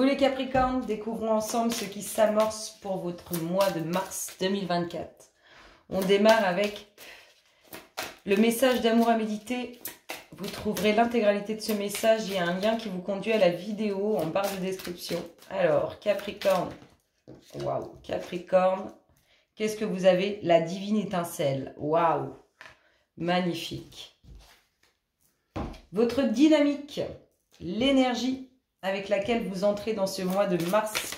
Vous les Capricornes, découvrons ensemble ce qui s'amorce pour votre mois de mars 2024. On démarre avec le message d'amour à méditer. Vous trouverez l'intégralité de ce message. Il y a un lien qui vous conduit à la vidéo en barre de description. Alors, Capricorne. Waouh, Capricorne. Qu'est-ce que vous avez? La divine étincelle. Waouh, magnifique. Votre dynamique, l'énergie avec laquelle vous entrez dans ce mois de mars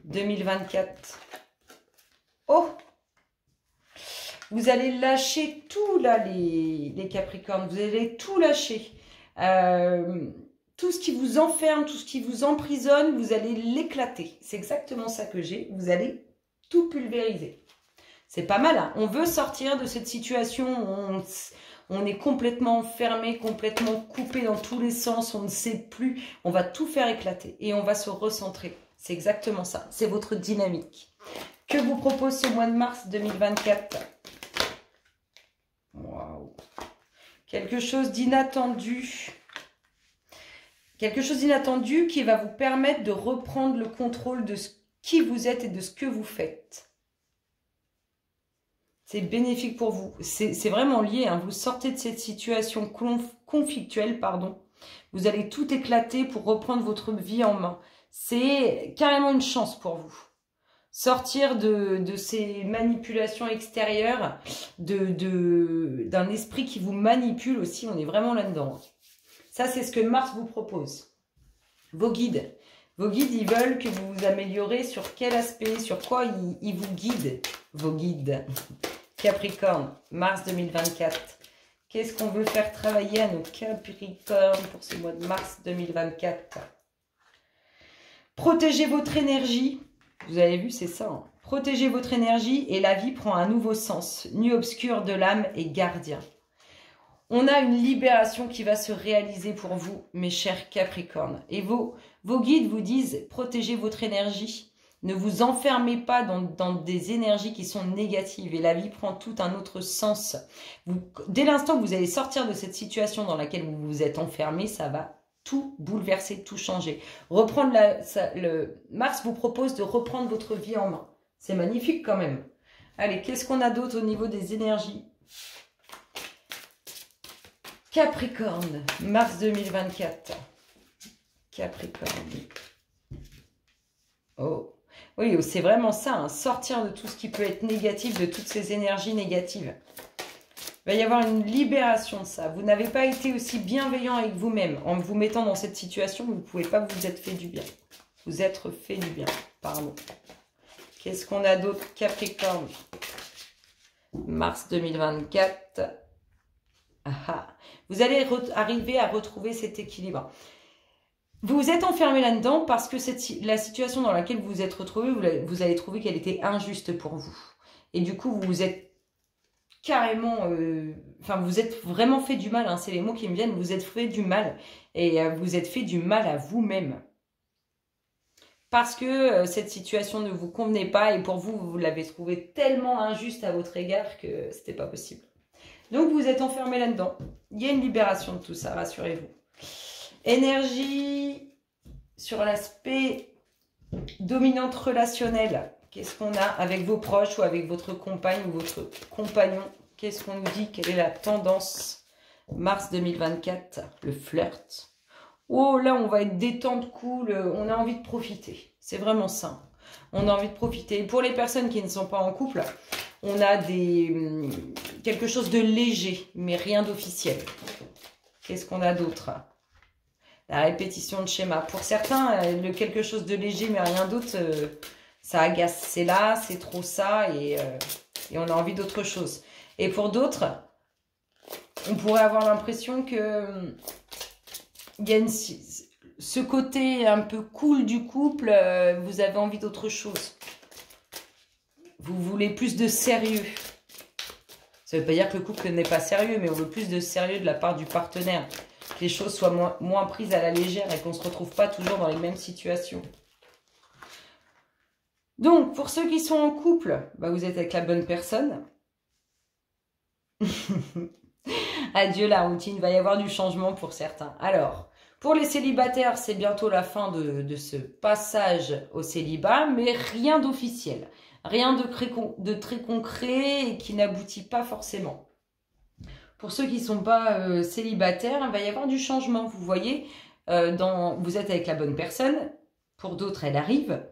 2024. Oh! Vous allez lâcher tout là, les Capricornes. Vous allez tout lâcher. Tout ce qui vous enferme, tout ce qui vous emprisonne, vous allez l'éclater. C'est exactement ça que j'ai. Vous allez tout pulvériser. C'est pas mal, hein? On veut sortir de cette situation où on est complètement enfermé, complètement coupé dans tous les sens. On ne sait plus. On va tout faire éclater et on va se recentrer. C'est exactement ça. C'est votre dynamique. Que vous propose ce mois de mars 2024? Waouh. Quelque chose d'inattendu. Quelque chose d'inattendu qui va vous permettre de reprendre le contrôle de qui vous êtes et de ce que vous faites. C'est bénéfique pour vous. C'est vraiment lié. Hein. Vous sortez de cette situation conflictuelle, pardon. Vous allez tout éclater pour reprendre votre vie en main. C'est carrément une chance pour vous. Sortir de ces manipulations extérieures, d'un esprit qui vous manipule aussi. On est vraiment là-dedans. Ça, c'est ce que Mars vous propose. Vos guides. Vos guides, ils veulent que vous vous améliorez sur quel aspect, sur quoi ils vous guident. Vos guides. Capricorne, mars 2024. Qu'est-ce qu'on veut faire travailler à nos Capricornes pour ce mois de mars 2024? Protégez votre énergie. Vous avez vu, c'est ça. Hein. Protégez votre énergie et la vie prend un nouveau sens. Nuit obscure de l'âme et gardien. On a une libération qui va se réaliser pour vous, mes chers Capricornes. Et vos guides vous disent, protégez votre énergie. Ne vous enfermez pas dans des énergies qui sont négatives. Et la vie prend tout un autre sens. Dès l'instant que vous allez sortir de cette situation dans laquelle vous vous êtes enfermé, ça va tout bouleverser, tout changer. Mars vous propose de reprendre votre vie en main. C'est magnifique quand même. Allez, qu'est-ce qu'on a d'autre au niveau des énergies? Capricorne, mars 2024. Capricorne. Oh. Oui, c'est vraiment ça, hein, sortir de tout ce qui peut être négatif, de toutes ces énergies négatives. Il va y avoir une libération de ça. Vous n'avez pas été aussi bienveillant avec vous-même. En vous mettant dans cette situation, vous ne pouvez pas vous être fait du bien. Vous être fait du bien, pardon. Qu'est-ce qu'on a d'autre? Capricorne, mars 2024. Ah, vous allez arriver à retrouver cet équilibre. Vous vous êtes enfermé là-dedans parce que la situation dans laquelle vous vous êtes retrouvé, vous avez trouvé qu'elle était injuste pour vous. Et du coup, vous vous êtes carrément... vous êtes vraiment fait du mal. Hein, c'est les mots qui me viennent. Vous êtes fait du mal. Et vous êtes fait du mal à vous-même. Parce que cette situation ne vous convenait pas. Et pour vous, vous l'avez trouvé tellement injuste à votre égard que c'était pas possible. Donc, vous êtes enfermé là-dedans. Il y a une libération de tout ça, rassurez-vous. Énergie sur l'aspect dominante relationnelle. Qu'est-ce qu'on a avec vos proches ou avec votre compagne ou votre compagnon? Qu'est-ce qu'on nous dit? Quelle est la tendance? Mars 2024, le flirt. Oh là, on va être détente, cool, on a envie de profiter. C'est vraiment ça. On a envie de profiter. Et pour les personnes qui ne sont pas en couple, on a quelque chose de léger, mais rien d'officiel. Qu'est-ce qu'on a d'autre? La répétition de schéma. Pour certains, quelque chose de léger, mais rien d'autre, ça agace. C'est là, c'est trop ça, et on a envie d'autre chose. Et pour d'autres, on pourrait avoir l'impression que il y a ce côté un peu cool du couple, vous avez envie d'autre chose. Vous voulez plus de sérieux. Ça ne veut pas dire que le couple n'est pas sérieux, mais on veut plus de sérieux de la part du partenaire. Que les choses soient moins prises à la légère et qu'on ne se retrouve pas toujours dans les mêmes situations. Donc, pour ceux qui sont en couple, bah, vous êtes avec la bonne personne. Adieu la routine, il va y avoir du changement pour certains. Alors, Pour les célibataires, c'est bientôt la fin de ce passage au célibat, mais rien d'officiel. Rien de très concret et qui n'aboutit pas forcément. Pour ceux qui ne sont pas célibataires, il va y avoir du changement. Vous voyez, vous êtes avec la bonne personne. Pour d'autres, elle arrive.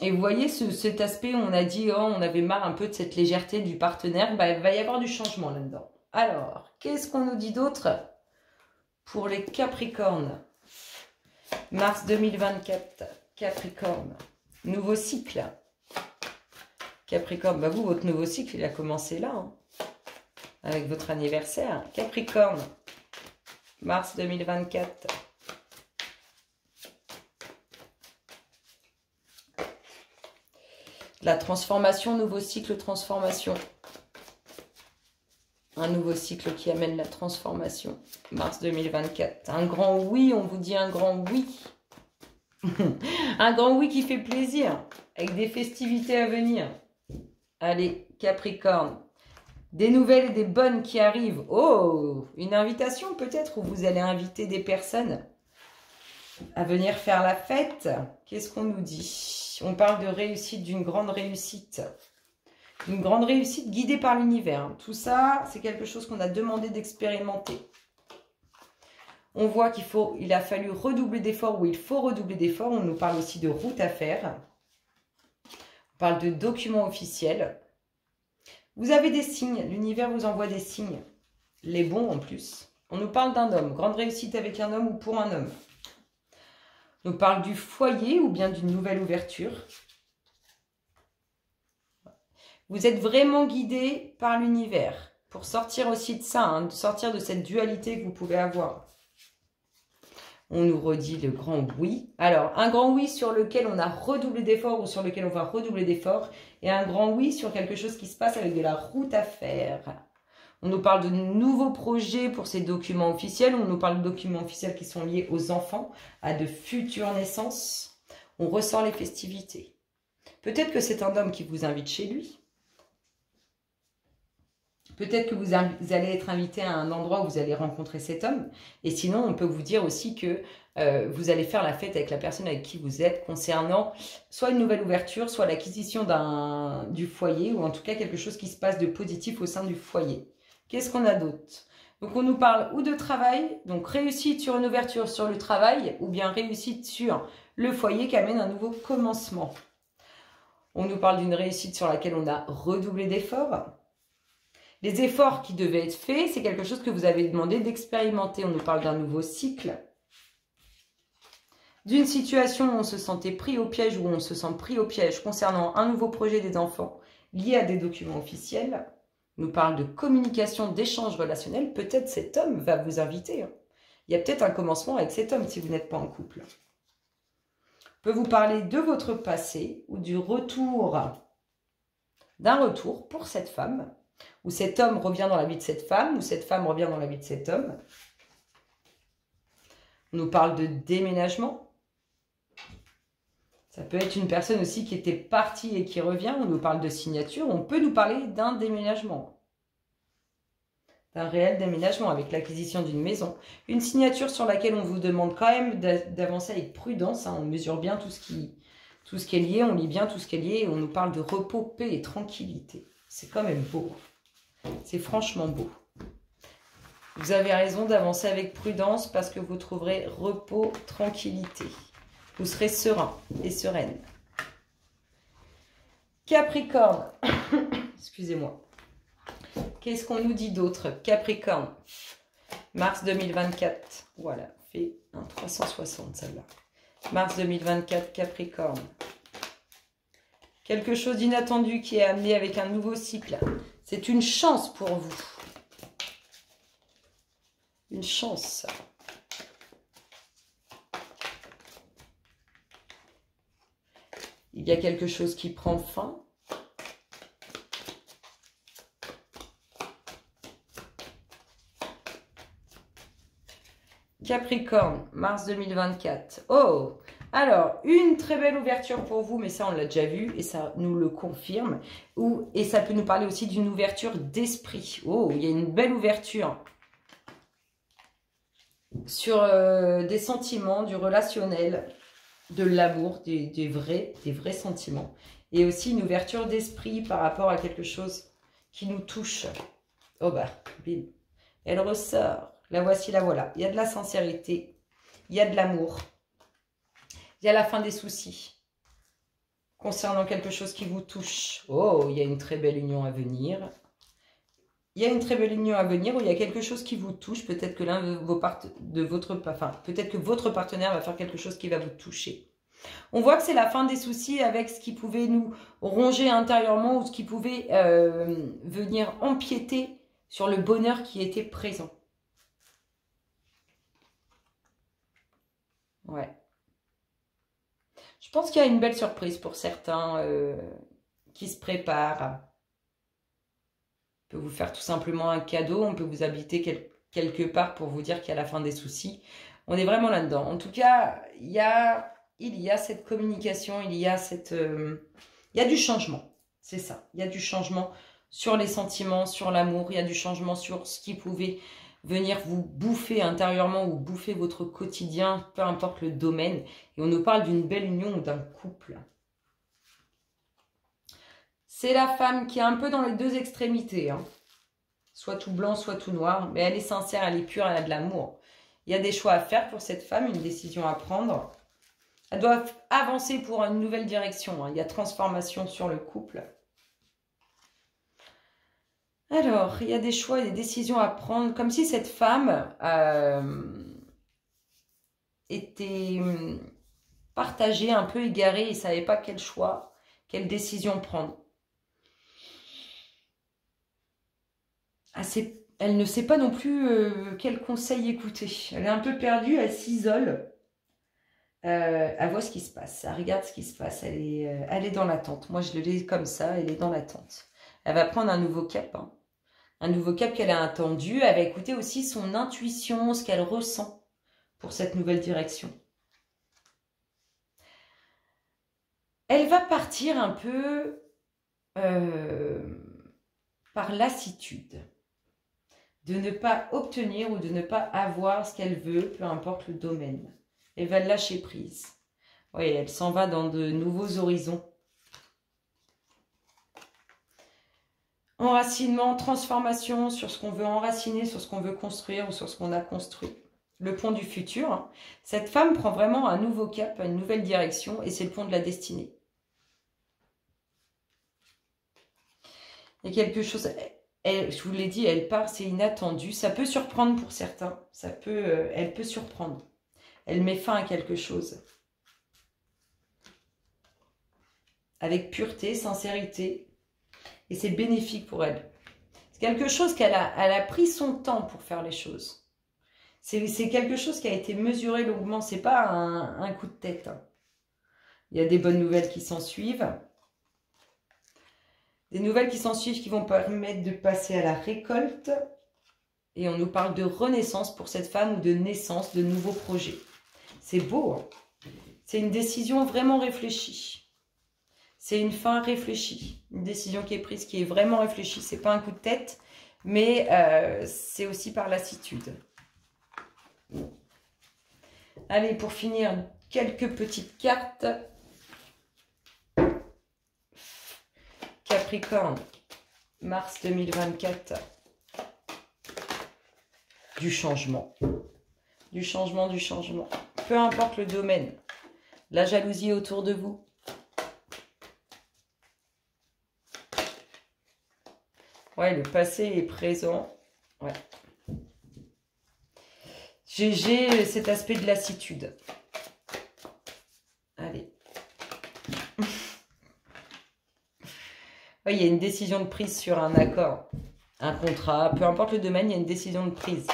Et vous voyez cet aspect où on a dit, oh, on avait marre un peu de cette légèreté du partenaire. Bah, il va y avoir du changement là-dedans. Alors, qu'est-ce qu'on nous dit d'autre pour les Capricornes? Mars 2024, Capricorne. Nouveau cycle. Capricorne, bah vous, votre nouveau cycle, il a commencé là, hein, avec votre anniversaire. Capricorne, mars 2024. La transformation, nouveau cycle, transformation. Un nouveau cycle qui amène la transformation. Mars 2024. Un grand oui, on vous dit un grand oui. Un grand oui qui fait plaisir, avec des festivités à venir. Allez, Capricorne. Des nouvelles et des bonnes qui arrivent. Oh, une invitation peut-être où vous allez inviter des personnes à venir faire la fête. Qu'est-ce qu'on nous dit? On parle de réussite, d'une grande réussite. Une grande réussite guidée par l'univers. Tout ça, c'est quelque chose qu'on a demandé d'expérimenter. On voit qu'il a fallu redoubler d'efforts ou il faut redoubler d'efforts. On nous parle aussi de route à faire. On parle de documents officiels. Vous avez des signes. L'univers vous envoie des signes. Les bons en plus. On nous parle d'un homme. Grande réussite avec un homme ou pour un homme. On nous parle du foyer ou bien d'une nouvelle ouverture. Vous êtes vraiment guidé par l'univers. Pour sortir aussi de ça, hein, sortir de cette dualité que vous pouvez avoir. On nous redit le grand oui. Alors, un grand oui sur lequel on a redoublé d'efforts ou sur lequel on va redoubler d'efforts. Et un grand oui sur quelque chose qui se passe avec de la route à faire. On nous parle de nouveaux projets pour ces documents officiels. On nous parle de documents officiels qui sont liés aux enfants, à de futures naissances. On ressort les festivités. Peut-être que c'est un homme qui vous invite chez lui. Peut-être que vous allez être invité à un endroit où vous allez rencontrer cet homme. Et sinon, on peut vous dire aussi que vous allez faire la fête avec la personne avec qui vous êtes concernant soit une nouvelle ouverture, soit l'acquisition du foyer ou en tout cas quelque chose qui se passe de positif au sein du foyer. Qu'est-ce qu'on a d'autre? Donc, on nous parle ou de travail, donc réussite sur une ouverture sur le travail ou bien réussite sur le foyer qui amène un nouveau commencement. On nous parle d'une réussite sur laquelle on a redoublé d'efforts. Les efforts qui devaient être faits, c'est quelque chose que vous avez demandé d'expérimenter. On nous parle d'un nouveau cycle. D'une situation où on se sentait pris au piège ou où on se sent pris au piège concernant un nouveau projet des enfants lié à des documents officiels. On nous parle de communication, d'échange relationnel. Peut-être cet homme va vous inviter. Il y a peut-être un commencement avec cet homme si vous n'êtes pas en couple. On peut vous parler de votre passé ou du retour, d'un retour pour cette femme. Ou cet homme revient dans la vie de cette femme, ou cette femme revient dans la vie de cet homme. On nous parle de déménagement. Ça peut être une personne aussi qui était partie et qui revient. On nous parle de signature. On peut nous parler d'un déménagement. D'un réel déménagement avec l'acquisition d'une maison. Une signature sur laquelle on vous demande quand même d'avancer avec prudence. Hein. On mesure bien tout ce qui est lié, on lit bien tout ce qui est lié. Et on nous parle de repos, paix et tranquillité. C'est quand même beau. C'est franchement beau. Vous avez raison d'avancer avec prudence parce que vous trouverez repos, tranquillité. Vous serez serein et sereine. Capricorne. Excusez-moi. Qu'est-ce qu'on nous dit d'autre? Capricorne. Mars 2024. Voilà, fait un 360 celle-là. Mars 2024, Capricorne. Quelque chose d'inattendu qui est amené avec un nouveau cycle. C'est une chance pour vous. Une chance. Il y a quelque chose qui prend fin. Capricorne, mars 2024. Oh! Alors, une très belle ouverture pour vous, mais ça on l'a déjà vu et ça nous le confirme. Et ça peut nous parler aussi d'une ouverture d'esprit. Oh, il y a une belle ouverture. sur des sentiments, du relationnel, de l'amour, des vrais sentiments. Et aussi une ouverture d'esprit par rapport à quelque chose qui nous touche. Oh bah, bim. Elle ressort. La voici, la voilà. Il y a de la sincérité. Il y a de l'amour. Il y a la fin des soucis. Concernant quelque chose qui vous touche. Oh, il y a une très belle union à venir. Il y a une très belle union à venir où il y a quelque chose qui vous touche. Peut-être que peut-être que votre partenaire va faire quelque chose qui va vous toucher. On voit que c'est la fin des soucis avec ce qui pouvait nous ronger intérieurement ou ce qui pouvait venir empiéter sur le bonheur qui était présent. Ouais. Je pense qu'il y a une belle surprise pour certains qui se préparent. On peut vous faire tout simplement un cadeau, on peut vous habiter quelque part pour vous dire qu'il y a la fin des soucis. On est vraiment là-dedans. En tout cas, il y a cette communication, il y a du changement. C'est ça. Il y a du changement sur les sentiments, sur l'amour. Il y a du changement sur ce qui pouvait venir vous bouffer intérieurement ou bouffer votre quotidien, peu importe le domaine. Et on nous parle d'une belle union ou d'un couple. C'est la femme qui est un peu dans les deux extrémités. Hein. Soit tout blanc, soit tout noir. Mais elle est sincère, elle est pure, elle a de l'amour. Il y a des choix à faire pour cette femme, une décision à prendre. Elle doit avancer pour une nouvelle direction. Hein. Il y a transformation sur le couple. Alors, il y a des choix et des décisions à prendre. Comme si cette femme était partagée, un peu égarée et ne savait pas quel choix, quelle décision prendre. Elle ne sait pas non plus quel conseil écouter. Elle est un peu perdue, elle s'isole. Elle voit ce qui se passe, elle regarde ce qui se passe, elle est dans l'attente. Moi, je le lis comme ça, elle est dans l'attente. Elle va prendre un nouveau cap, hein. Un nouveau cap qu'elle a attendu. Elle va écouter aussi son intuition, ce qu'elle ressent pour cette nouvelle direction. Elle va partir un peu par lassitude. De ne pas obtenir ou de ne pas avoir ce qu'elle veut, peu importe le domaine. Elle va lâcher prise. Oui, elle s'en va dans de nouveaux horizons. Enracinement, transformation sur ce qu'on veut enraciner, sur ce qu'on veut construire ou sur ce qu'on a construit. Le pont du futur. Cette femme prend vraiment un nouveau cap, une nouvelle direction et c'est le pont de la destinée. Il y a quelque chose... je vous l'ai dit, elle part, c'est inattendu. Ça peut surprendre pour certains. Elle peut surprendre. Elle met fin à quelque chose. Avec pureté, sincérité. Et c'est bénéfique pour elle. C'est quelque chose elle a pris son temps pour faire les choses. C'est quelque chose qui a été mesuré longuement. C'est pas un coup de tête. Hein. Il y a des bonnes nouvelles qui s'en suivent. Des nouvelles qui s'en suivent qui vont permettre de passer à la récolte. Et on nous parle de renaissance pour cette femme ou de naissance de nouveaux projets. C'est beau. Hein. C'est une décision vraiment réfléchie. C'est une fin réfléchie. Une décision qui est prise, qui est vraiment réfléchie. Ce n'est pas un coup de tête, mais c'est aussi par lassitude. Allez, pour finir, quelques petites cartes. Capricorne, mars 2024. Du changement. Du changement, du changement. Peu importe le domaine. La jalousie autour de vous. Ouais, le passé est présent. Ouais. J'ai cet aspect de lassitude. Allez. Ouais, il y a une décision de prise sur un accord, un contrat, peu importe le domaine, il y a une décision de prise.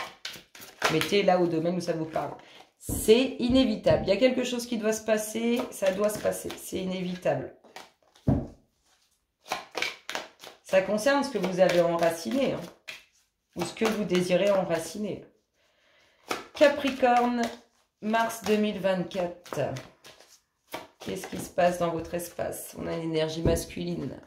Mettez là au domaine où ça vous parle. C'est inévitable. Il y a quelque chose qui doit se passer, ça doit se passer. C'est inévitable. Ça concerne ce que vous avez enraciné, hein, ou ce que vous désirez enraciner. Capricorne, mars 2024. Qu'est-ce qui se passe dans votre espace? On a une énergie masculine.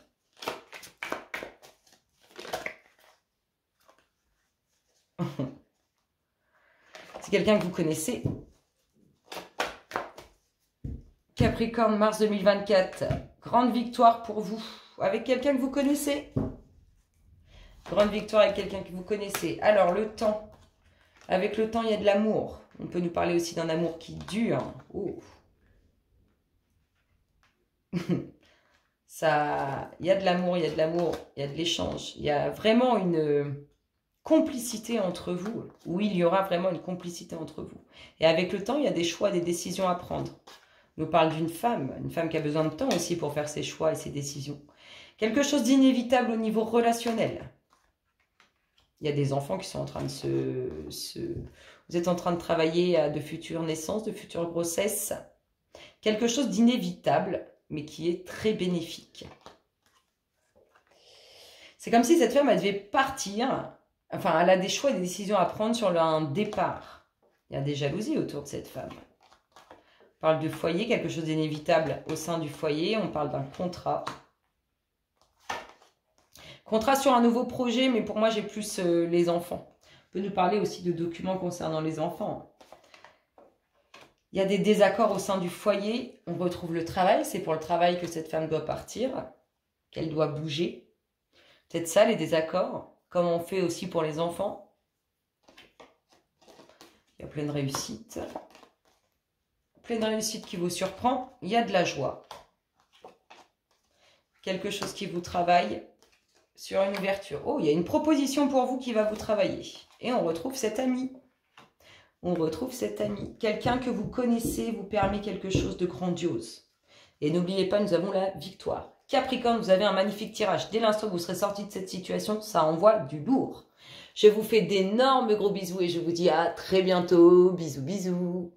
C'est quelqu'un que vous connaissez. Capricorne, mars 2024. Grande victoire pour vous. Avec quelqu'un que vous connaissez. Grande victoire avec quelqu'un que vous connaissez. Alors, le temps. Avec le temps, il y a de l'amour. On peut nous parler aussi d'un amour qui dure. Oh. Ça, il y a de l'amour, il y a de l'amour, il y a de l'échange. Il y a vraiment une complicité entre vous. Ou il y aura vraiment une complicité entre vous. Et avec le temps, il y a des choix, des décisions à prendre. On nous parle d'une femme qui a besoin de temps aussi pour faire ses choix et ses décisions. Quelque chose d'inévitable au niveau relationnel. Il y a des enfants qui sont en train de Vous êtes en train de travailler à de futures naissances, de futures grossesses. Quelque chose d'inévitable, mais qui est très bénéfique. C'est comme si cette femme, elle devait partir. Enfin, elle a des choix et des décisions à prendre sur un départ. Il y a des jalousies autour de cette femme. On parle de foyer, quelque chose d'inévitable au sein du foyer. On parle d'un contrat. Contrat sur un nouveau projet, mais pour moi, j'ai plus les enfants. On peut nous parler aussi de documents concernant les enfants. Il y a des désaccords au sein du foyer. On retrouve le travail. C'est pour le travail que cette femme doit partir, qu'elle doit bouger. Peut-être ça, les désaccords, comme on fait aussi pour les enfants. Il y a pleine réussite. Pleine réussite qui vous surprend. Il y a de la joie. Quelque chose qui vous travaille. Sur une ouverture. Oh, il y a une proposition pour vous qui va vous travailler. Et on retrouve cet ami. On retrouve cet ami. Quelqu'un que vous connaissez vous permet quelque chose de grandiose. Et n'oubliez pas, nous avons la victoire. Capricorne, vous avez un magnifique tirage. Dès l'instant que vous serez sorti de cette situation, ça envoie du lourd. Je vous fais d'énormes gros bisous et je vous dis à très bientôt. Bisous, bisous.